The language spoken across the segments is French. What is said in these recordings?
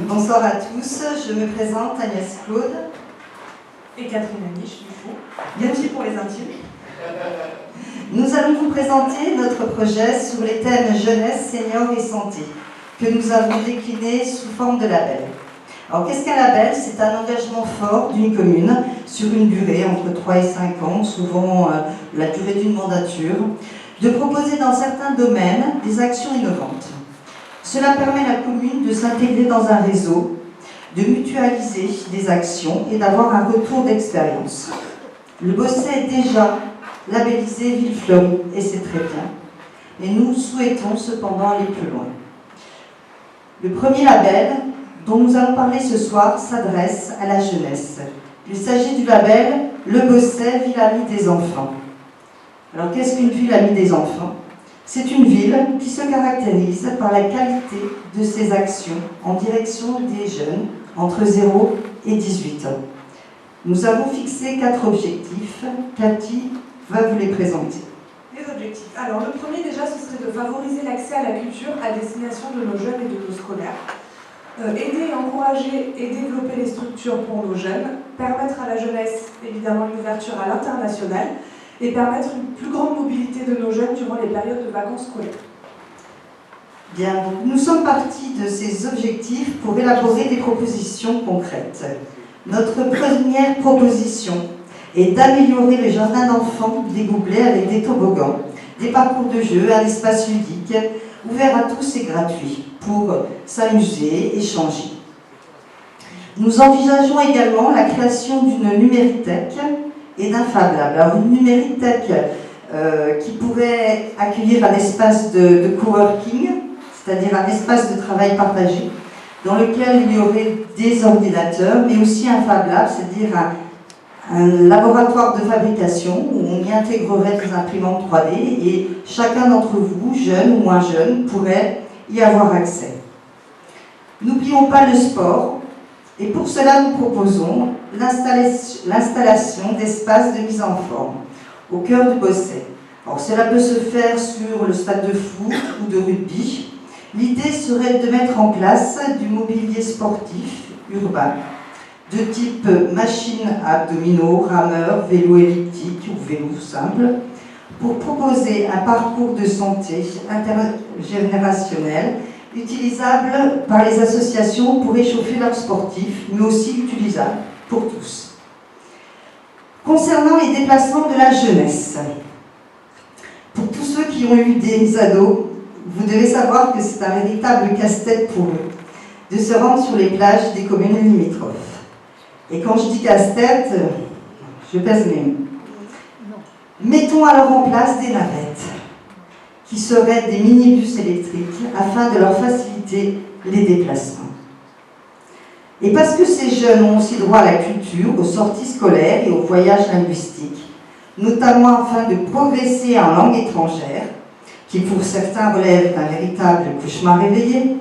Bonsoir à tous, je me présente Agnès Claude. Et Catherine Aniche, du coup. Merci pour les intimes. Nous allons vous présenter notre projet sur les thèmes jeunesse, seniors et santé, que nous avons décliné sous forme de label. Alors qu'est-ce qu'un label? C'est un engagement fort d'une commune sur une durée entre 3 et 5 ans, souvent la durée d'une mandature, de proposer dans certains domaines des actions innovantes. Cela permet à la commune de s'intégrer dans un réseau, de mutualiser des actions et d'avoir un retour d'expérience. Le Bosset est déjà labellisé Ville Fleurie, et c'est très bien. Et nous souhaitons cependant aller plus loin. Le premier label dont nous allons parler ce soir s'adresse à la jeunesse. Il s'agit du label Le Bosset, ville amie des enfants. Alors qu'est-ce qu'une ville amie des enfants? C'est une ville qui se caractérise par la qualité de ses actions en direction des jeunes entre 0 et 18 ans. Nous avons fixé 4 objectifs. Cathy va vous les présenter. Les objectifs. Alors le premier déjà, ce serait de favoriser l'accès à la culture à destination de nos jeunes et de nos scolaires. Aider et encourager et développer les structures pour nos jeunes. Permettre à la jeunesse, évidemment, une ouverture à l'international. Et permettre une plus grande mobilité de nos jeunes durant les périodes de vacances scolaires. Bien, donc nous sommes partis de ces objectifs pour élaborer des propositions concrètes. Notre première proposition est d'améliorer le jardin d'enfants des Goublets avec des toboggans, des parcours de jeu, un espace ludique, ouvert à tous et gratuit, pour s'amuser, échanger. Nous envisageons également la création d'une numérithèque et d'un Fab Lab. Alors une numérithèque qui pourrait accueillir un espace de coworking, c'est-à-dire un espace de travail partagé, dans lequel il y aurait des ordinateurs, mais aussi un Fab Lab, c'est-à-dire un laboratoire de fabrication où on y intégrerait des imprimantes 3D et chacun d'entre vous, jeune ou moins jeune, pourrait y avoir accès. N'oublions pas le sport. Et pour cela, nous proposons l'installation d'espaces de mise en forme au cœur du Bosset. Alors, cela peut se faire sur le stade de foot ou de rugby. L'idée serait de mettre en place du mobilier sportif urbain, de type machine à abdominaux, rameur, vélo elliptique ou vélo simple, pour proposer un parcours de santé intergénérationnel utilisable par les associations pour échauffer leurs sportifs, mais aussi utilisable pour tous. Concernant les déplacements de la jeunesse, pour tous ceux qui ont eu des ados, vous devez savoir que c'est un véritable casse-tête pour eux de se rendre sur les plages des communes limitrophes. Et quand je dis casse-tête, je pèse mes mots. Mettons alors en place des navettes qui seraient des minibus électriques afin de leur faciliter les déplacements. Et parce que ces jeunes ont aussi droit à la culture, aux sorties scolaires et aux voyages linguistiques, notamment afin de progresser en langue étrangère, qui pour certains relève d'un véritable cauchemar réveillé,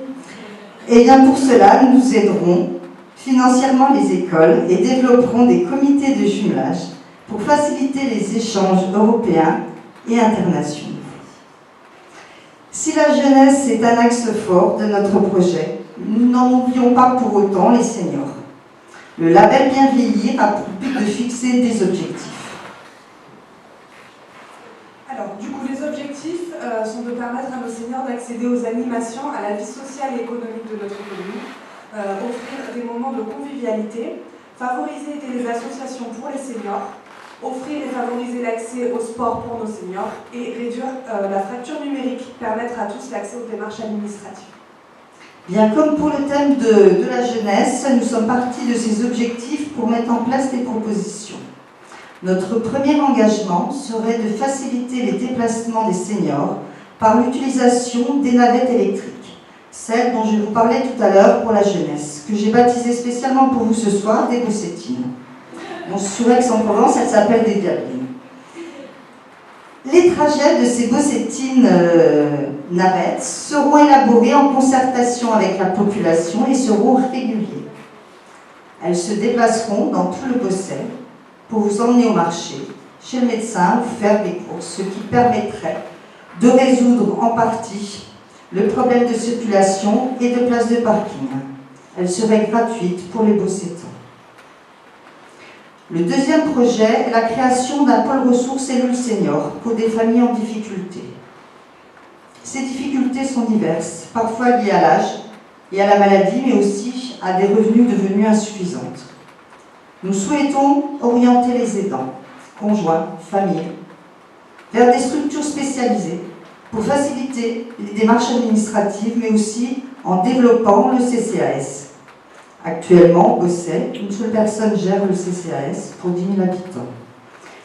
et bien pour cela, nous aiderons financièrement les écoles et développerons des comités de jumelage pour faciliter les échanges européens et internationaux. Si la jeunesse est un axe fort de notre projet, nous n'en oublions pas pour autant les seniors. Le label Bien Vieillir a pour but de fixer des objectifs. Alors, du coup, les objectifs sont de permettre à nos seniors d'accéder aux animations, à la vie sociale et économique de notre commune, offrir des moments de convivialité, favoriser les associations pour les seniors, offrir et favoriser l'accès au sport pour nos seniors et réduire la fracture numérique, permettre à tous l'accès aux démarches administratives. Bien, comme pour le thème de la jeunesse, nous sommes partis de ces objectifs pour mettre en place des propositions. Notre premier engagement serait de faciliter les déplacements des seniors par l'utilisation des navettes électriques, celles dont je vous parlais tout à l'heure pour la jeunesse, que j'ai baptisée spécialement pour vous ce soir des Bossettines. Bon, sur Aix-en-Provence, elle s'appelle des Diablines. Les trajets de ces Bossettines navettes seront élaborés en concertation avec la population et seront réguliers. Elles se déplaceront dans tout le Bosset pour vous emmener au marché, chez le médecin ou faire des courses, ce qui permettrait de résoudre en partie le problème de circulation et de place de parking. Elle serait gratuite pour les Bossétans. Le deuxième projet est la création d'un pôle ressources cellules seniors pour des familles en difficulté. Ces difficultés sont diverses, parfois liées à l'âge et à la maladie, mais aussi à des revenus devenus insuffisants. Nous souhaitons orienter les aidants, conjoints, familles, vers des structures spécialisées pour faciliter les démarches administratives, mais aussi en développant le CCAS. Actuellement, au Bosset, une seule personne gère le CCAS pour 10 000 habitants.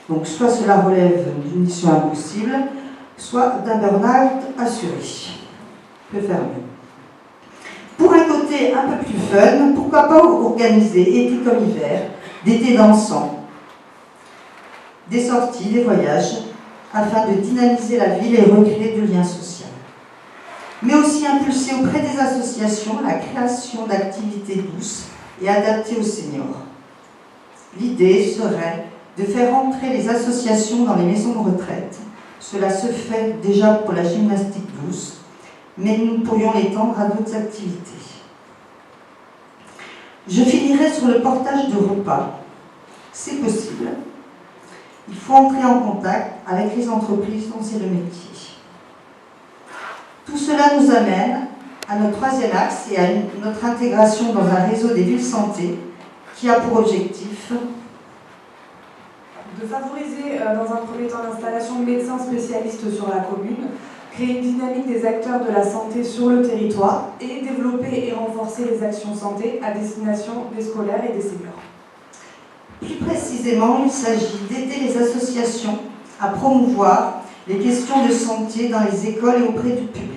Donc, soit cela relève d'une mission impossible, soit d'un burn-out assuré. Peut faire mieux. Pour un côté un peu plus fun, pourquoi pas organiser, été comme hiver, d'été dansant, des sorties, des voyages, afin de dynamiser la ville et recréer du lien social. Mais aussi impulser auprès des associations la création d'activités douces et adaptées aux seniors. L'idée serait de faire entrer les associations dans les maisons de retraite. Cela se fait déjà pour la gymnastique douce, mais nous pourrions l'étendre à d'autres activités. Je finirai sur le portage de repas. C'est possible. Il faut entrer en contact avec les entreprises dont c'est le métier. Tout cela nous amène à notre troisième axe et à notre intégration dans un réseau des villes santé qui a pour objectif de favoriser dans un premier temps l'installation de médecins spécialistes sur la commune, créer une dynamique des acteurs de la santé sur le territoire et développer et renforcer les actions santé à destination des scolaires et des seniors. Plus précisément, il s'agit d'aider les associations à promouvoir les questions de santé dans les écoles et auprès du public.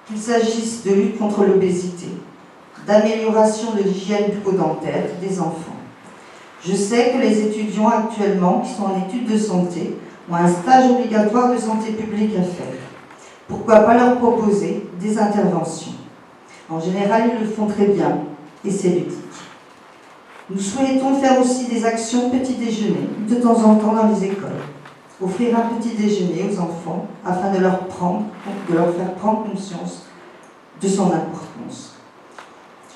Qu'il s'agisse de lutte contre l'obésité, d'amélioration de l'hygiène bucco-dentaire des enfants. Je sais que les étudiants actuellement qui sont en études de santé ont un stage obligatoire de santé publique à faire. Pourquoi pas leur proposer des interventions? En général, ils le font très bien et c'est ludique. Nous souhaitons faire aussi des actions petit déjeuner de temps en temps dans les écoles. Offrir un petit déjeuner aux enfants afin de leur faire prendre conscience de son importance.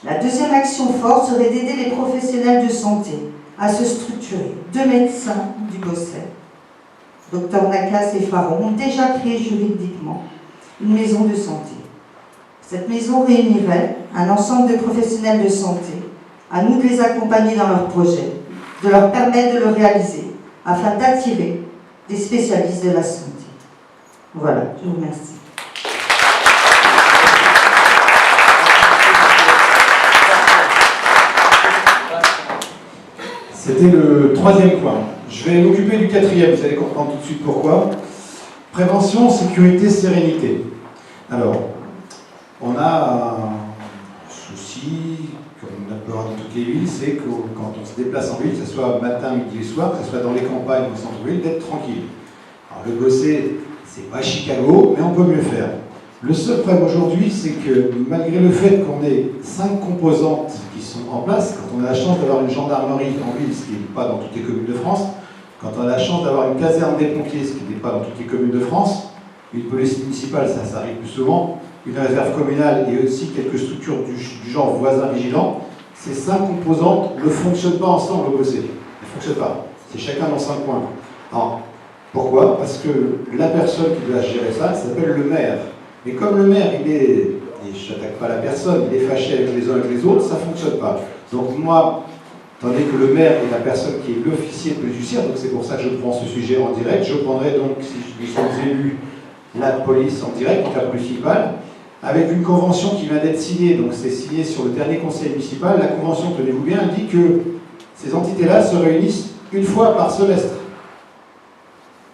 La deuxième action forte serait d'aider les professionnels de santé à se structurer. 2 médecins du Bosset, Dr Nacas et Faron, ont déjà créé juridiquement une maison de santé. Cette maison réunirait un ensemble de professionnels de santé. À nous de les accompagner dans leurs projets, de leur permettre de le réaliser, afin d'attirer des spécialistes de la santé. Voilà, je vous remercie. C'était le troisième point. Je vais m'occuper du quatrième, vous allez comprendre tout de suite pourquoi. Prévention, sécurité, sérénité. Alors, on a un souci, comme on a peur dans toutes les villes, c'est que quand on se déplace en ville, que ce soit matin, midi et soir, que ce soit dans les campagnes ou au centre-ville, d'être tranquille. Alors le Bosset, c'est pas Chicago, mais on peut mieux faire. Le seul problème aujourd'hui, c'est que malgré le fait qu'on ait 5 composantes qui sont en place, quand on a la chance d'avoir une gendarmerie en ville, ce qui n'est pas dans toutes les communes de France, quand on a la chance d'avoir une caserne des pompiers, ce qui n'est pas dans toutes les communes de France, une police municipale, ça arrive plus souvent, une réserve communale et aussi quelques structures du genre voisin vigilant, ces 5 composantes ne fonctionnent pas ensemble au Bosset. Elles ne fonctionnent pas. C'est chacun dans 5 coins. Alors, pourquoi? Parce que la personne qui doit gérer ça s'appelle le maire. Mais comme le maire, et je n'attaque pas la personne, il est fâché avec les uns et avec les autres, ça ne fonctionne pas. Donc moi, tandis que le maire est la personne qui est l'officier de police judiciaire, donc c'est pour ça que je prends ce sujet en direct, je prendrai donc, si nous sommes élus, la police en direct, donc la police municipale, avec une convention qui vient d'être signée, donc c'est signé sur le dernier conseil municipal. La convention, tenez-vous bien, dit que ces entités-là se réunissent une fois par semestre.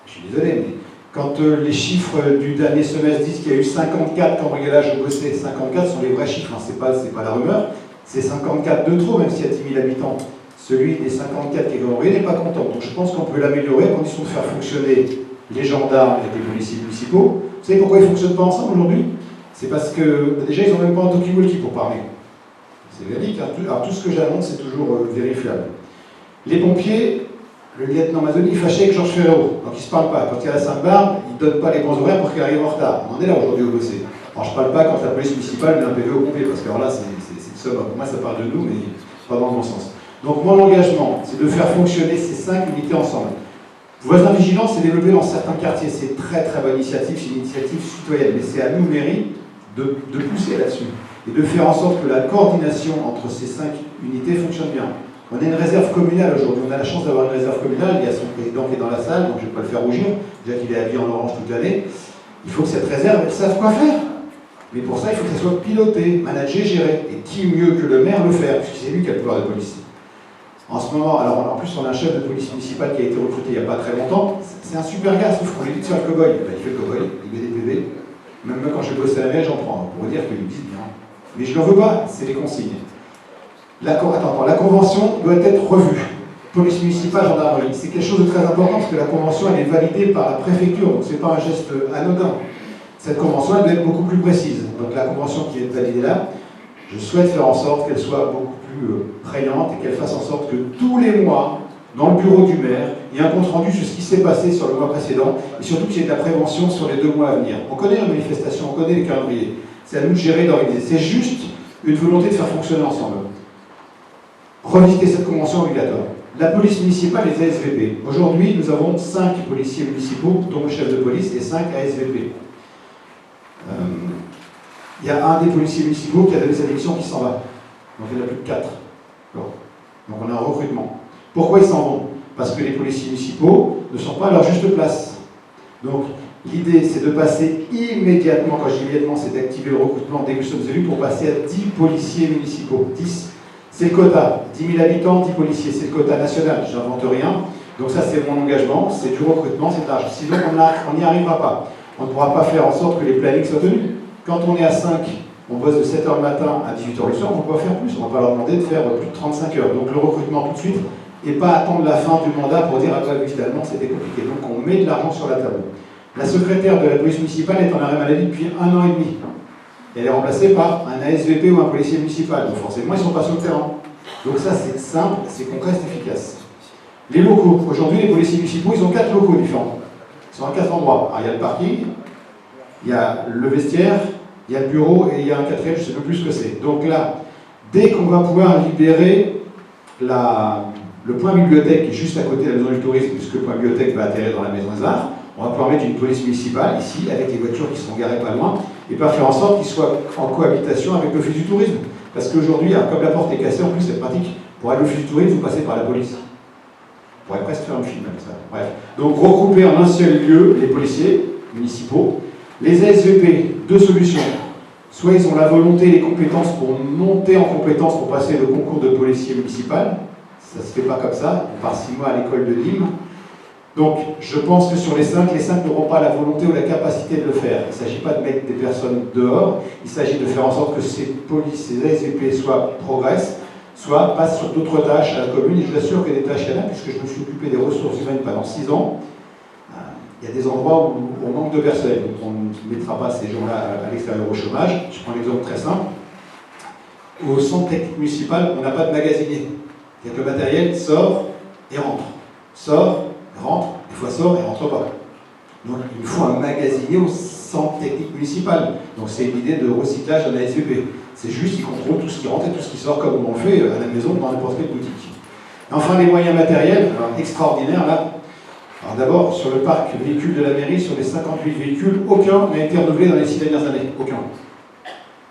Je suis désolé, mais quand les chiffres du dernier semestre disent qu'il y a eu 54 cambriolages au Bosset, 54 sont les vrais chiffres, hein, c'est pas la rumeur, c'est 54 de trop, même s'il y a 10 000 habitants. Celui des 54 qui est cambriolé n'est pas content. Donc je pense qu'on peut l'améliorer à condition de faire fonctionner les gendarmes et les policiers municipaux. Vous savez pourquoi ils ne fonctionnent pas ensemble aujourd'hui? C'est parce que, déjà, ils n'ont même pas un talkie-walkie pour parler. C'est véridique, hein. Alors tout ce que j'annonce, c'est toujours vérifiable. Les pompiers, le lieutenant Mazzoni est fâché avec Georges Ferraud, donc ils ne se parlent pas. Quand il y a la Sainte-Barbe, ils ne donnent pas les bons horaires pour qu'il arrive en retard. On en est là aujourd'hui au Bosset. Alors je ne parle pas quand la police municipale met un PV au pompier, parce que alors là, c'est Pour moi, ça parle de nous, mais pas dans le bon sens. Donc mon engagement, c'est de faire fonctionner ces 5 unités ensemble. Voisin vigilant, c'est développé dans certains quartiers. C'est très très bonne initiative, c'est une initiative citoyenne. Mais c'est à nous, mairie, de pousser là-dessus. Et de faire en sorte que la coordination entre ces 5 unités fonctionne bien. On a une réserve communale aujourd'hui. On a la chance d'avoir une réserve communale. Il y a son président qui est dans la salle, donc je ne vais pas le faire rougir, déjà qu'il est habillé en orange toute l'année. Il faut que cette réserve, elle sache quoi faire. Mais pour ça, il faut que ça soit piloté, managé, géré. Et qui mieux que le maire le faire, puisque c'est lui qui a le pouvoir de police. En ce moment, alors en plus, on a un chef de police municipale qui a été recruté il n'y a pas très longtemps. C'est un super gars, sauf qu'on lui dit de faire le cow-boy. Ben, il fait le cow-boy, il met des PV. Même moi, quand je bosse à la mairie, j'en prends, pour dire qu'ils me disent bien. Mais je n'en veux pas, c'est les consignes. La convention doit être revue. Police municipale, gendarmerie. C'est quelque chose de très important parce que la convention, elle est validée par la préfecture, donc ce n'est pas un geste anodin. Cette convention, elle doit être beaucoup plus précise. Donc la convention qui est validée là, je souhaite faire en sorte qu'elle soit beaucoup plus prégnante et qu'elle fasse en sorte que tous les mois, dans le bureau du maire, il y ait un compte-rendu sur ce qui s'est passé sur le mois précédent et surtout qu'il y ait de la prévention sur les 2 mois à venir. On connaît la manifestation, on connaît les calendriers. C'est à nous de gérer, d'organiser. C'est juste une volonté de faire fonctionner ensemble. Revisiter cette convention obligatoire. La police municipale et les ASVP. Aujourd'hui, nous avons 5 policiers municipaux, dont le chef de police, et 5 ASVP. Il y a un des policiers municipaux qui a donné sa démission qui s'en va. Donc il y en a plus de 4. Donc on a un recrutement. Pourquoi ils s'en vont? Parce que les policiers municipaux ne sont pas à leur juste place. Donc l'idée, c'est de passer immédiatement, quand je dis immédiatement, c'est d'activer le recrutement dès que nous sommes élus pour passer à 10 policiers municipaux. 10. C'est le quota. 10 000 habitants, 10 policiers. C'est le quota national. Je n'invente rien. Donc ça, c'est mon engagement. C'est du recrutement, c'est de l'argent. Sinon, on n'y arrivera pas. On ne pourra pas faire en sorte que les plannings soient tenus. Quand on est à 5, on bosse de 7h le matin à 18h le soir, on ne peut pas faire plus. On ne va pas leur demander de faire plus de 35 heures. Donc le recrutement tout de suite, et pas attendre la fin du mandat pour dire « Ah, finalement, c'était compliqué ». Donc on met de l'argent sur la table. La secrétaire de la police municipale est en arrêt maladie depuis 1 an et demi. Elle est remplacée par un ASVP ou un policier municipal. Donc forcément, ils ne sont pas sur le terrain. Donc ça, c'est simple, c'est concret, c'est efficace. Les locaux. Aujourd'hui, les policiers municipaux, ils ont 4 locaux différents. Ils sont à 4 endroits. Alors, il y a le parking, il y a le vestiaire, il y a le bureau et il y a un 4e, je ne sais plus ce que c'est. Donc là, dès qu'on va pouvoir libérer le point bibliothèque qui est juste à côté de la maison du tourisme, puisque le point bibliothèque va atterrir dans la maison des arts, on va pouvoir mettre une police municipale ici, avec les voitures qui sont garées pas loin, et pas faire en sorte qu'ils soient en cohabitation avec l'office du tourisme. Parce qu'aujourd'hui, comme la porte est cassée, en plus c'est pratique, pour aller à l'office du tourisme, vous passez par la police. On pourrait presque faire un film avec ça. Bref. Donc regrouper en un seul lieu les policiers municipaux. Les ASVP, 2 solutions. Soit ils ont la volonté et les compétences pour monter en compétences pour passer le concours de policier municipal. Ça ne se fait pas comme ça. On part 6 mois à l'école de Nîmes. Donc, je pense que sur les 5 n'auront pas la volonté ou la capacité de le faire. Il ne s'agit pas de mettre des personnes dehors, il s'agit de faire en sorte que ces ASVP soit progressent, soit passent sur d'autres tâches à la commune. Et je vous assure que des tâches il y en a, puisque je me suis occupé des ressources humaines pendant 6 ans. Il y a des endroits où on manque de personnel. Donc on ne mettra pas ces gens-là à l'extérieur au chômage. Je prends l'exemple très simple. Au centre technique municipal, on n'a pas de magasinier. C'est-à-dire que le matériel sort et rentre. Sort, rentre, des fois sort et rentre pas. Donc il faut un magasinier au centre technique municipal. Donc c'est une idée de recyclage à la ASVP. C'est juste qu'ils contrôlent tout ce qui rentre et tout ce qui sort comme on le fait à la maison dans n'importe quelle boutique. Et enfin les moyens matériels, extraordinaires là. Alors d'abord, sur le parc véhicule de la mairie, sur les 58 véhicules, aucun n'a été renouvelé dans les 6 dernières années. Aucun.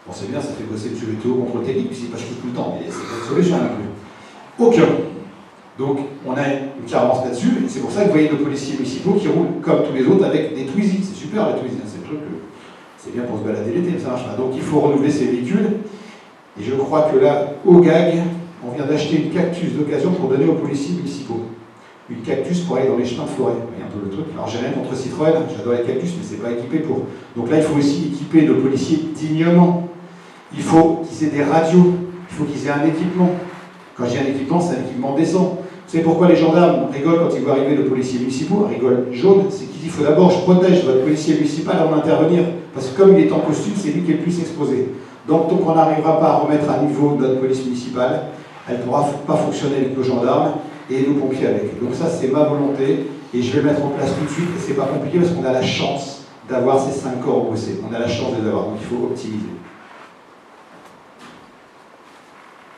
Bon, c'est bien, ça fait bosser le météo, contrôle technique, puis c'est pas tout le temps, mais c'est pas une solution non plus. Aucun. Donc, on a une carence là-dessus, et c'est pour ça que vous voyez nos policiers municipaux qui roulent comme tous les autres avec des Twizy. C'est super, la Twizy, c'est le truc, c'est bien pour se balader l'été, mais ça marche pas. Donc, il faut renouveler ces véhicules, et je crois que là, au GAG, on vient d'acheter une cactus d'occasion pour donner aux policiers municipaux. Une cactus pour aller dans les chemins de forêt. Vous voyez un peu le truc. Alors j'ai rien contre Citroën, j'adore les cactus, mais c'est pas équipé pour. Donc là, il faut aussi équiper nos policiers dignement. Il faut qu'ils aient des radios, il faut qu'ils aient un équipement. Quand j'ai un équipement, c'est un équipement décent. Vous savez pourquoi les gendarmes rigolent quand ils voient arriver le policier municipal, rigolent jaune, c'est qu'ils disent il faut d'abord je protège votre policier municipal avant d'intervenir. Parce que comme il est en costume, c'est lui qui est le plus exposé. Donc tant qu'on n'arrivera pas à remettre à niveau notre police municipale, elle ne pourra pas fonctionner avec nos gendarmes et nos pompiers avec. Donc ça, c'est ma volonté, et je vais le mettre en place tout de suite, et c'est pas compliqué parce qu'on a la chance d'avoir ces 5 corps bossés. On a la chance de les avoir, donc il faut optimiser.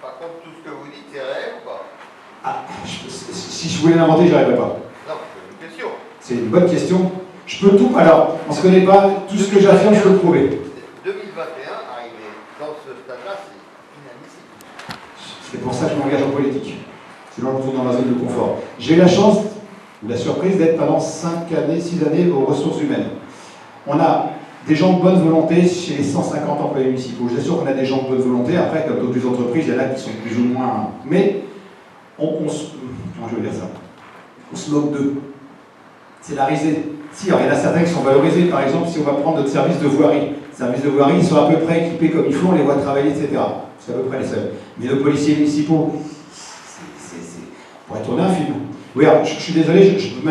Par contre, tout ce que vous dites, c'est réel ou pas? Ah, si je voulais l'inventer, je n'y arriverais pas. Non, c'est une question. C'est une bonne question. Je peux tout. Alors, on ne se connaît pas. Tout ce que j'affirme, je peux le prouver. 2021, arrivé dans ce stade-là, c'est inadmissible. C'est pour ça que je m'engage en politique. Sinon, je retourne dans la zone de confort. J'ai eu la chance, ou la surprise, d'être pendant 6 années aux ressources humaines. On a des gens de bonne volonté chez les 150 employés municipaux. Je suis sûr qu'on a des gens de bonne volonté. Après, comme d'autres entreprises, il y en a qui sont plus ou moins... Mais, comment je veux dire ça? On se moque d'eux. C'est la risée. Si, alors, il y en a certains qui sont valorisés. Par exemple, si on va prendre notre service de voirie. Les services de voirie, ils sont à peu près équipés comme il faut, on les voit travailler, etc. C'est à peu près les seuls. Mais nos policiers municipaux, pour être tourné un film. Oui, alors, je suis désolé, je ne peux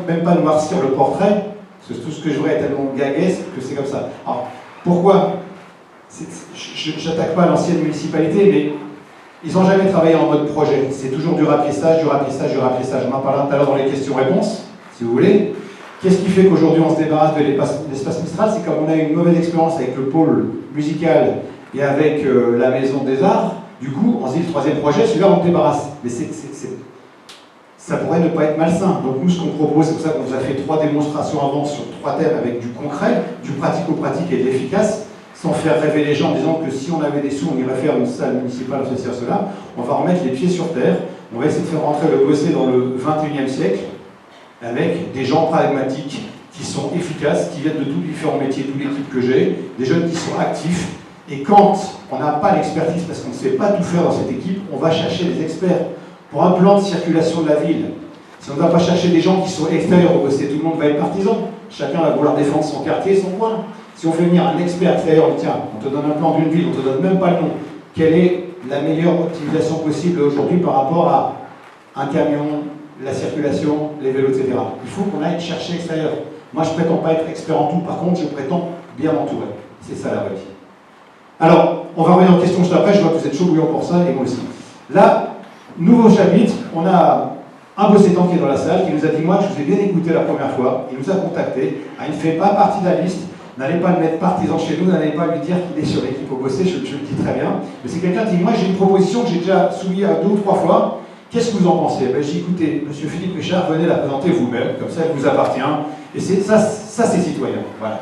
même pas noircir le portrait, parce que tout ce que je vois est tellement gaguesque que c'est comme ça. Alors, pourquoi? Je n'attaque pas l'ancienne municipalité, mais ils n'ont jamais travaillé en mode projet. C'est toujours du rapissage, du rapissage, du rapissage. On en parlera tout à l'heure dans les questions-réponses, si vous voulez. Qu'est-ce qui fait qu'aujourd'hui on se débarrasse de l'espace Mistral? C'est comme on a eu une mauvaise expérience avec le pôle musical et avec la Maison des Arts. Du coup, on se dit le troisième projet, celui-là on le débarrasse. Mais ça pourrait ne pas être malsain. Donc nous, ce qu'on propose, c'est pour ça qu'on vous a fait 3 démonstrations avant sur 3 thèmes avec du concret, du pratico-pratique et de l'efficace, sans faire rêver les gens en disant que si on avait des sous, on irait faire une salle municipale, cela. On va remettre les pieds sur terre. On va essayer de faire rentrer le bossé dans le 21e siècle avec des gens pragmatiques qui sont efficaces, qui viennent de tous les différents métiers, toute l'équipe que j'ai, des jeunes qui sont actifs. Et quand on n'a pas l'expertise, parce qu'on ne sait pas tout faire dans cette équipe, on va chercher des experts. Pour un plan de circulation de la ville, si on ne va pas chercher des gens qui sont extérieurs au bossé, tout le monde va être partisan. Chacun va vouloir défendre son quartier, son coin. Si on fait venir un expert extérieur, tiens, on te donne un plan d'une ville, on ne te donne même pas le nom. Quelle est la meilleure optimisation possible aujourd'hui par rapport à un camion, la circulation, les vélos, etc. Il faut qu'on aille chercher extérieur. Moi, je ne prétends pas être expert en tout, par contre, je prétends bien m'entourer. C'est ça la réussite. Alors, on va revenir aux questions juste après, je vois que vous êtes chaud bouillant pour ça, et moi aussi. Là, nouveau chapitre, on a un bossétant qui est dans la salle, qui nous a dit, moi, je vous ai bien écouté la première fois, il nous a contacté, il ne fait pas partie de la liste, n'allez pas le mettre partisan chez nous, n'allez pas lui dire qu'il est sur l'équipe au bossé, je le dis très bien, mais c'est quelqu'un qui dit, moi, j'ai une proposition que j'ai déjà soumise à 2 ou 3 fois, qu'est-ce que vous en pensez? Ben, j'ai dit, écoutez, monsieur Philippe Richard, venez la présenter vous-même, comme ça, elle vous appartient, et ça c'est citoyen, voilà.